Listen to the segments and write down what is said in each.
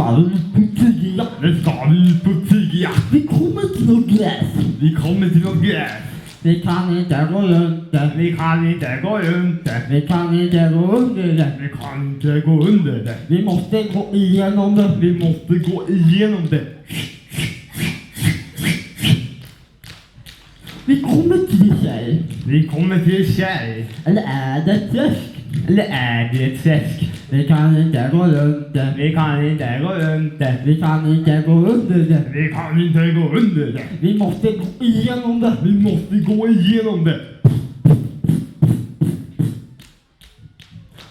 ska ut på tiga. Nu ska vi ut på tiga. Vi kommer till något gräs. Vi kommer till något gräs. Vi kan inte gå runt det. Vi kan inte gå runt det. Vi kan inte gå under det. Vi kan inte gå under det. Vi måste gå igenom det. Vi måste gå igenom det. Vi kommer till tjej. Vi kommer till tjej. Eller är det träsk? Eller är det ett träsk? Vi kan inte gå runt det. Vi kan inte gå runt det. Vi kan inte gå under det. Vi kan inte gå under det. Vi måste gå igenom det. Vi måste gå igenom det.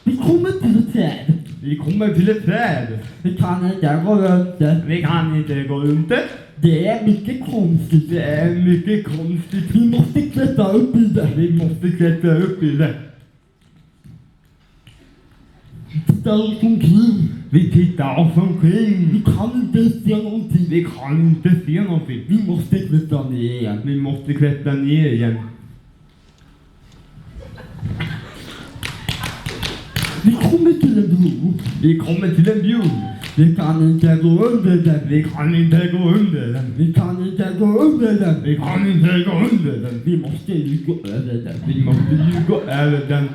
Vi kommer till ett träd. Vi kommer till ett träd. Vi kan inte gå runt det. Vi kan inte gå runt det. Det är mycket konstigt. Det är mycket konstigt. Vi måste klättra upp i det. Vi måste klättra upp i det. Titta oss omkring. Vi tittar oss omkring. Vi kan inte se någonting. Vi kan inte se någonting. Vi måste klättra ner igen. Vi måste klättra ner igen. Vi kommer till en bro. Vi kommer till en bro. Vi kan inte gå under den. Vi kan inte gå under den. Vi kan inte gå under den. Vi kan inte gå under den. Vi måste ju gå över den. Vi måste ju gå över den.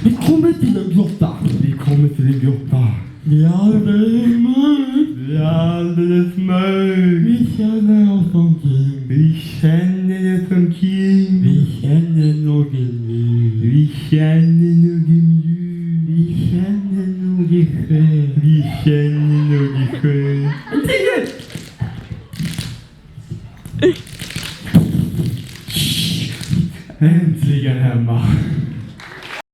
Vi kommer till en grotta. Vi kommer till en grotta. Det är alldeles mörkt. Det är alldeles mörkt. Vi känner oss omkring. Vi känner oss omkring. Vi känner något ljud. Vi känner något ljud. Vi känner något skönt. Vi känner något skönt. Äntligen hemma.